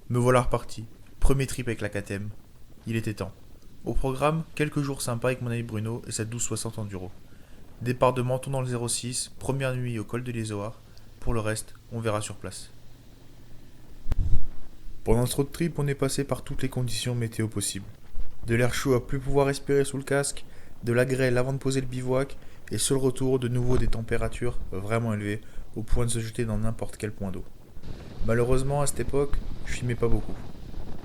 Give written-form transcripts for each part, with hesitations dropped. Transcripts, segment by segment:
Me voilà reparti. Premier trip avec la KTM. Il était temps. Au programme, quelques jours sympas avec mon ami Bruno et sa 1260 Enduro. Départ de Menton dans le 06, première nuit au col de l'Izoard. Pour le reste, on verra sur place. Pendant ce road trip, on est passé par toutes les conditions météo possibles. De l'air chaud à plus pouvoir respirer sous le casque, de la grêle avant de poser le bivouac, et sur le retour, de nouveau des températures vraiment élevées, au point de se jeter dans n'importe quel point d'eau. Malheureusement, à cette époque, je filmais pas beaucoup.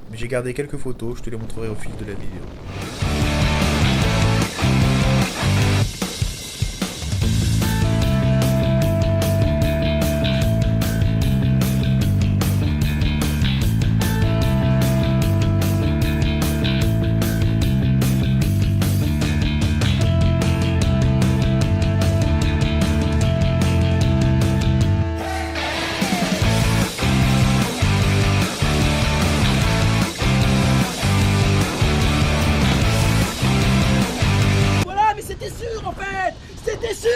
Mais j'ai gardé quelques photos, je te les montrerai au fil de la vidéo. Voilà, mais c'était sûr en fait. C'était sûr.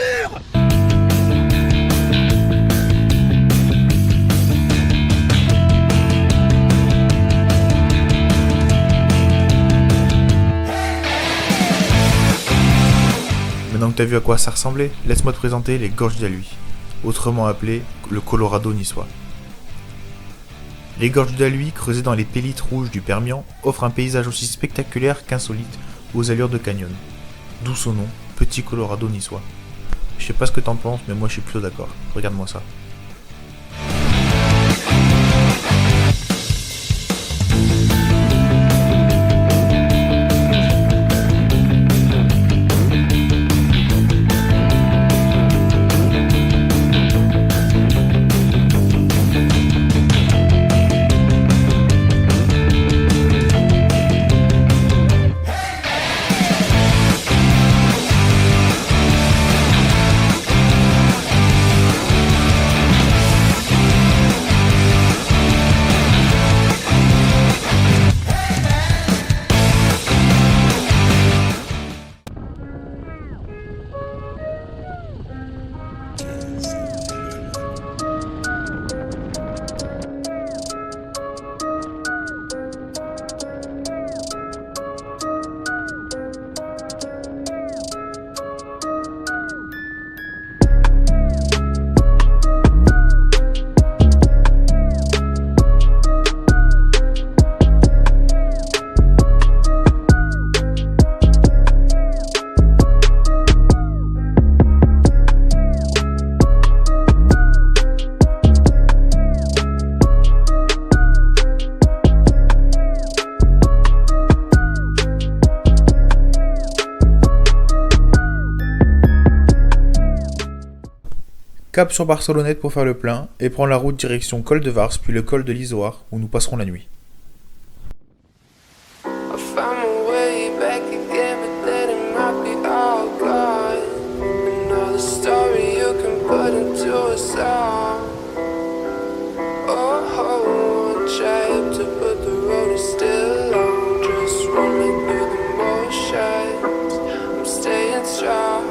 Maintenant que t'as vu à quoi ça ressemblait, laisse-moi te présenter les Gorges d'Alui, autrement appelées le Colorado niçois. Les Gorges d'Alui, creusées dans les pélites rouges du Permian, offrent un paysage aussi spectaculaire qu'insolite aux allures de canyon. D'où son nom, Petit Colorado niçois. Je sais pas ce que t'en penses, mais moi je suis plutôt d'accord. Regarde-moi ça. Cap sur Barcelonnette pour faire le plein et prendre la route direction col de Vars puis le col de l'Izoard où nous passerons la nuit. I found my way back again, but then it might be all gone. Another story you can put into a song. Oh, one trip to put the road is still on. Just running through the motions. I'm staying strong.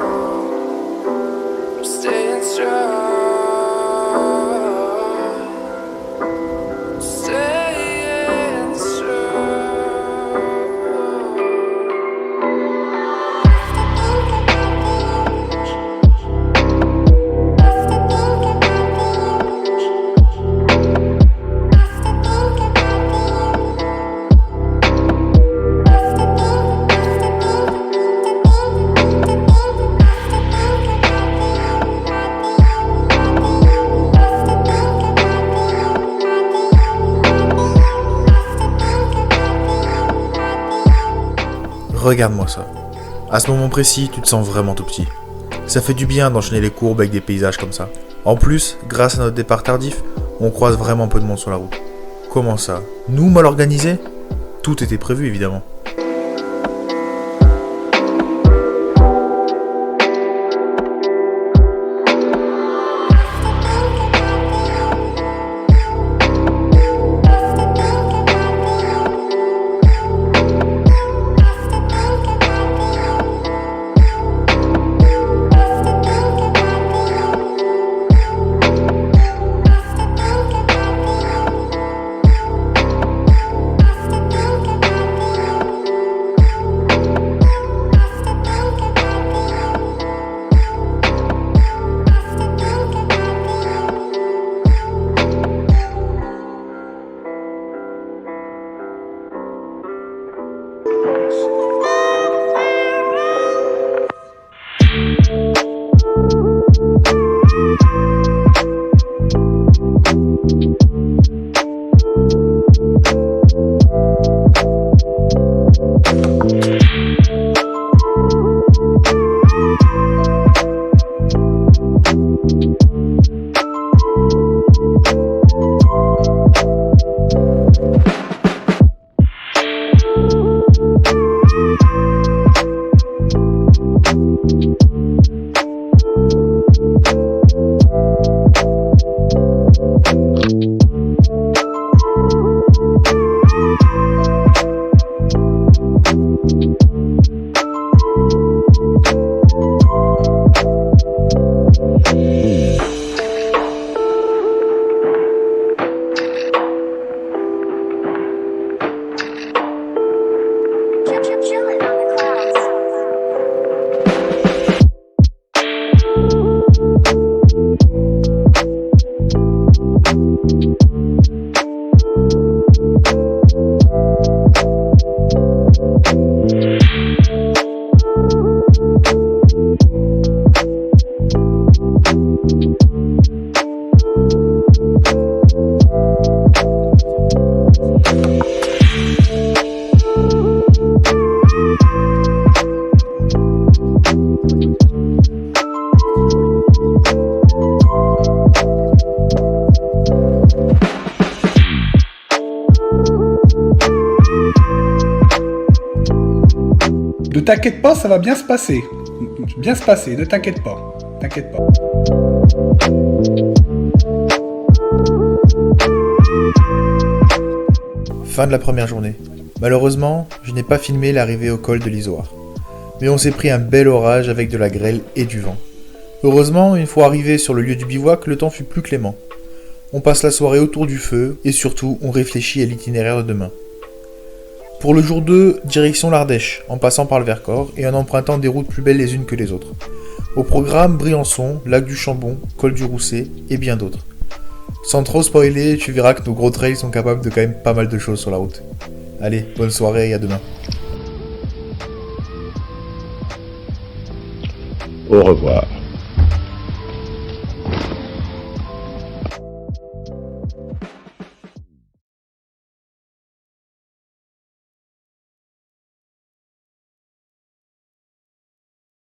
I'm staying strong. Staying strong. Regarde-moi ça. À ce moment précis, tu te sens vraiment tout petit. Ça fait du bien d'enchaîner les courbes avec des paysages comme ça. En plus, grâce à notre départ tardif, on croise vraiment peu de monde sur la route. Comment ça? Nous, mal organisés? Tout était prévu évidemment. t'inquiète pas, ça va bien se passer. Bien se passer, ne t'inquiète pas. T'inquiète pas. Fin de la première journée. Malheureusement, je n'ai pas filmé l'arrivée au col de l'Isoard. Mais on s'est pris un bel orage avec de la grêle et du vent. Heureusement, une fois arrivé sur le lieu du bivouac, le temps fut plus clément. On passe la soirée autour du feu et surtout, on réfléchit à l'itinéraire de demain. Pour le jour 2, direction l'Ardèche, en passant par le Vercors et en empruntant des routes plus belles les unes que les autres. Au programme, Briançon, Lac du Chambon, Col du Rousset et bien d'autres. Sans trop spoiler, tu verras que nos gros trails sont capables de quand même pas mal de choses sur la route. Allez, bonne soirée et à demain. Au revoir.